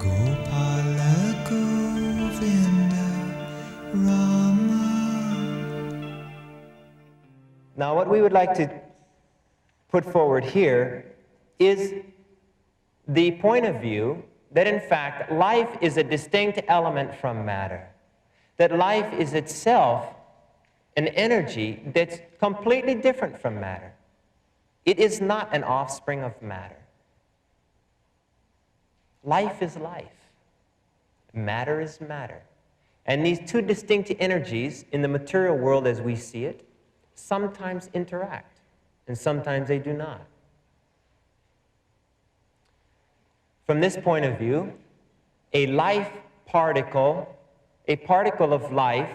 Gopala Govinda Rama. Now, what we would like to put forward here is the point of view that, in fact, life is a distinct element from matter, that life is itself an energy that's completely different from matter. It is not an offspring of matter. Life is life. Matter is matter. And these two distinct energies in the material world as we see it sometimes interact, and sometimes they do not. From this point of view, a life particle, a particle of life,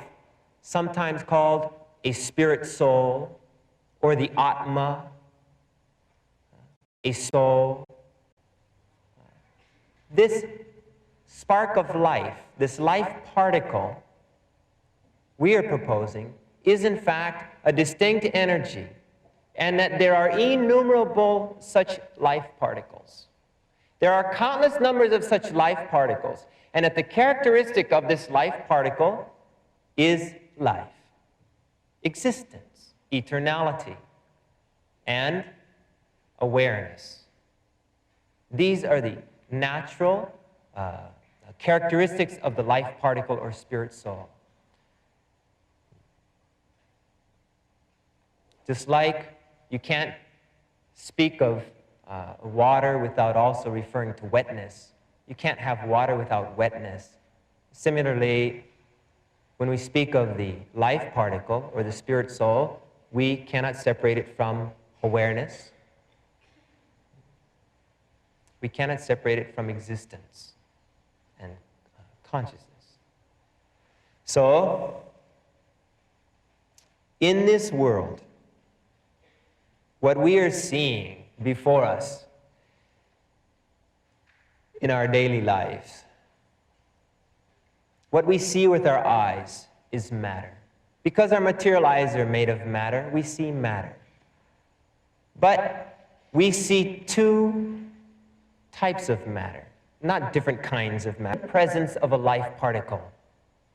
sometimes called a spirit soul, or the Atma, a soul. This spark of life, this life particle we are proposing, is in fact a distinct energy, and that there are innumerable such life particles. There are countless numbers of such life particles, and that the characteristic of this life particle is life, existence, eternality, and awareness. These are the natural characteristics of the life particle or spirit soul. Just like you can't speak of water without also referring to wetness. You can't have water without wetness. Similarly, when we speak of the life particle or the spirit soul, we cannot separate it from awareness. We cannot separate it from existence and consciousness. So, in this world, what we are seeing before us in our daily lives, what we see with our eyes is matter. Because our material eyes are made of matter, we see matter. But we see two types of matter, not different kinds of matter. Presence of a life particle.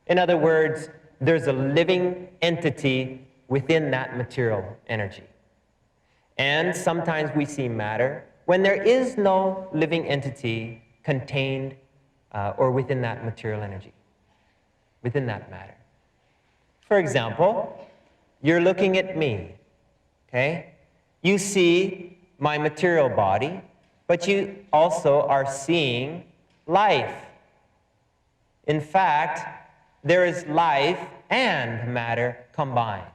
In other words, there's a living entity within that material energy. And sometimes we see matter when there is no living entity contained or within that material energy, within that matter. For example, you're looking at me, okay? You see my material body, but you also are seeing life. In fact, there is life and matter combined.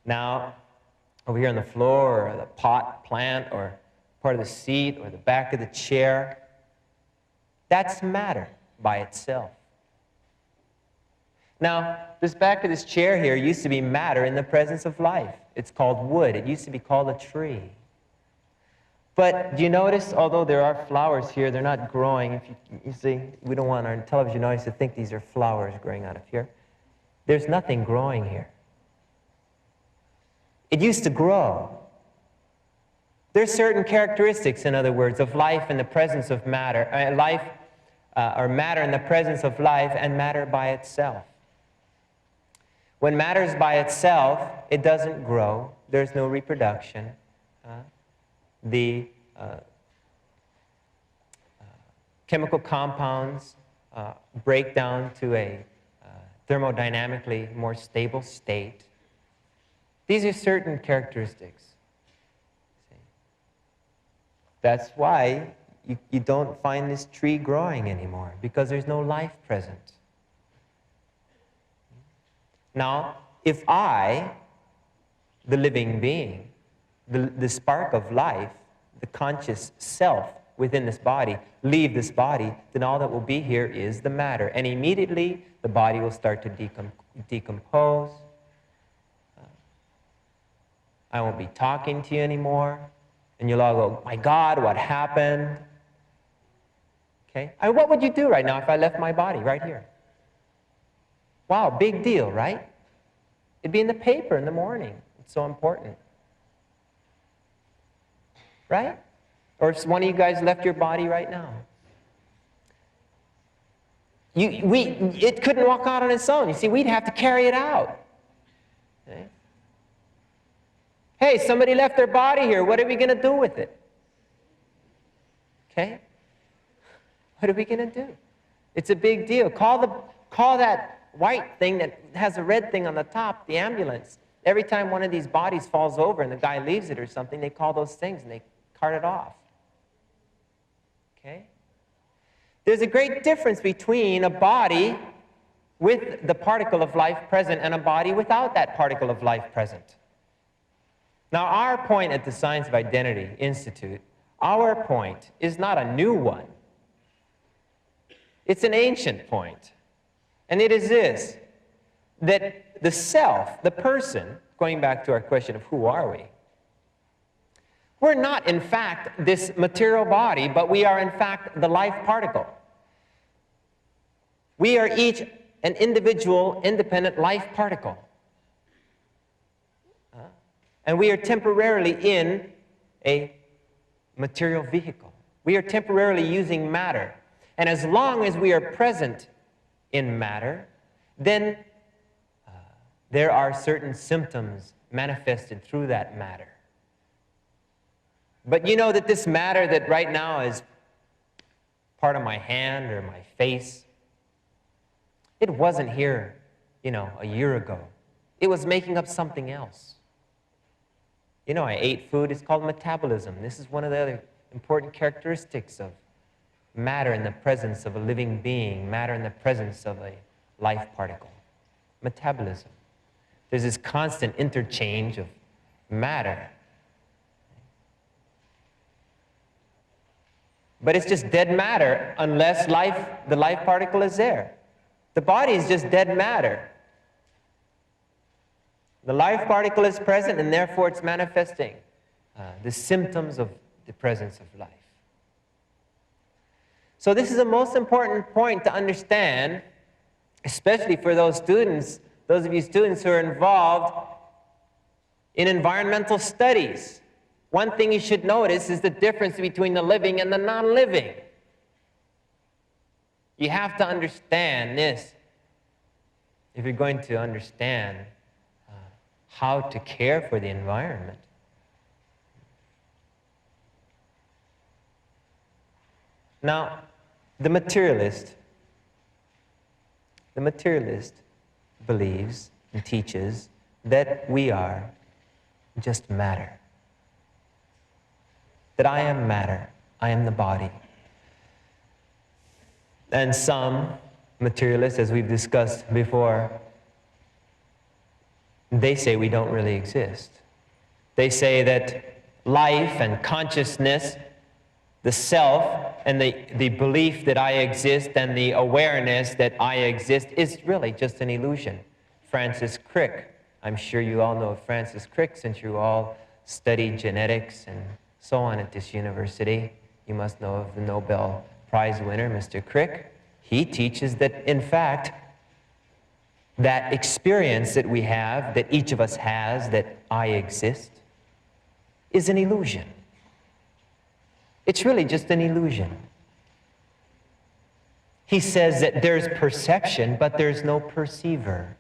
Now, over here on the floor, or the pot, plant, or part of the seat, or the back of the chair, that's matter by itself. Now, this back of this chair here used to be matter in the presence of life. It's called wood. It used to be called a tree. But do you notice, although there are flowers here, they're not growing. If you see, we don't want our television audience to think these are flowers growing out of here. There's nothing growing here. It used to grow. There's certain characteristics, in other words, of life in the presence of matter, or matter in the presence of life and matter by itself. When matter is by itself, it doesn't grow. There's no reproduction. The chemical compounds break down to a thermodynamically more stable state. These are certain characteristics. That's why you don't find this tree growing anymore, because there's no life present. Now, if I, the living being, the spark of life, the conscious self within this body, leave this body, then all that will be here is the matter. And immediately, the body will start to decompose. I won't be talking to you anymore. And you'll all go, my God, what happened? Okay? What would you do right now if I left my body right here? Wow, big deal, right? It'd be in the paper in the morning. It's so important. Right? Or if one of you guys left your body right now. it couldn't walk out on its own. You see, we'd have to carry it out. Okay? Hey, somebody left their body here. What are we going to do with it? Okay? What are we going to do? It's a big deal. Call that white thing that has a red thing on the top the ambulance. Every time one of these bodies falls over and the guy leaves it or something, they call those things and they cart it off. Okay? There's a great difference between a body with the particle of life present and a body without that particle of life present. Now, our point at the Science of Identity Institute, our point is not a new one. It's an ancient point. And it is this, that the self, the person, going back to our question of who are we, we're not, in fact, this material body, but we are, in fact, the life particle. We are each an individual, independent life particle. And we are temporarily in a material vehicle. We are temporarily using matter. And as long as we are present in matter, then there are certain symptoms manifested through that matter. But you know that this matter that right now is part of my hand or my face, it wasn't here, you know, a year ago. It was making up something else. You know, I ate food. It's called metabolism. This is one of the other important characteristics of matter in the presence of a living being, matter in the presence of a life particle. Metabolism. There's this constant interchange of matter. But it's just dead matter unless the life particle is there. The body is just dead matter. The life particle is present, and therefore it's manifesting the symptoms of the presence of life. So this is a most important point to understand, especially for those students, those of you students who are involved in environmental studies. One thing you should notice is the difference between the living and the non-living. You have to understand this if you're going to understand how to care for the environment. Now, the materialist believes and teaches that we are just matter. That I am matter, I am the body. And some materialists, as we've discussed before, they say we don't really exist. They say that life and consciousness, the self, and the belief that I exist and the awareness that I exist is really just an illusion. Francis Crick, I'm sure you all know of Francis Crick since you all studied genetics and so on at this university. You must know of the Nobel Prize winner, Mr. Crick. He teaches that, in fact, that experience that we have, that each of us has, that I exist, is an illusion. It's really just an illusion. He says that there's perception, but there's no perceiver.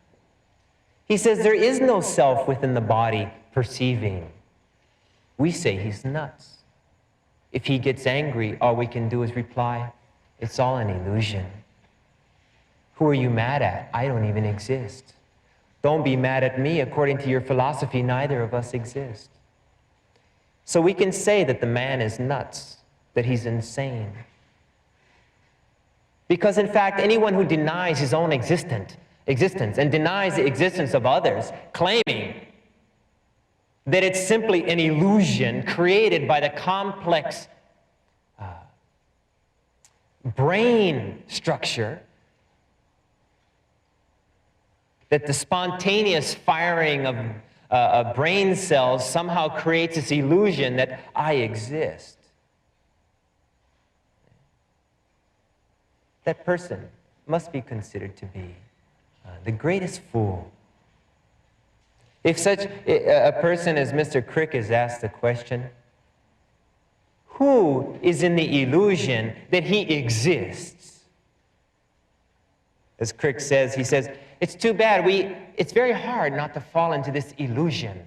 He says there is no self within the body perceiving. We say he's nuts. If he gets angry, all we can do is reply, it's all an illusion. Who are you mad at? I don't even exist. Don't be mad at me. According to your philosophy, neither of us exist. So we can say that the man is nuts, that he's insane. Because in fact, anyone who denies his own existence and denies the existence of others, claiming that it's simply an illusion created by the complex brain structure, that the spontaneous firing of brain cells somehow creates this illusion that I exist. That person must be considered to be the greatest fool. If such a person as Mr. Crick is asked the question, who is in the illusion that he exists? As Crick says, he says, it's too bad. It's very hard not to fall into this illusion.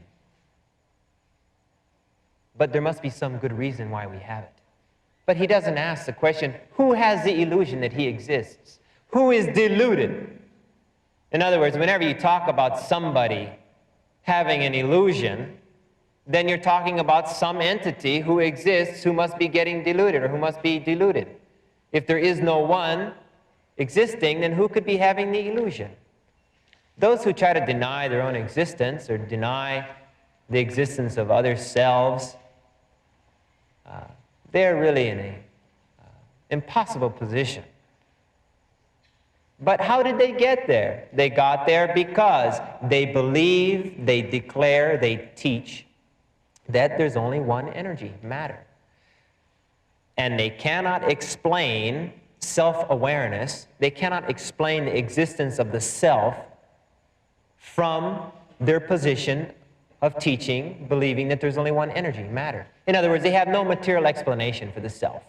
But there must be some good reason why we have it. But he doesn't ask the question, who has the illusion that he exists? Who is deluded? In other words, whenever you talk about somebody having an illusion, then you're talking about some entity who exists who must be getting deluded or who must be deluded. If there is no one existing, then who could be having the illusion? Those who try to deny their own existence or deny the existence of other selves, they're really in an impossible position. But how did they get there? They got there because they believe, they declare, they teach that there's only one energy, matter. And they cannot explain self-awareness, they cannot explain the existence of the self from their position of teaching, believing that there's only one energy, matter. In other words, they have no material explanation for the self.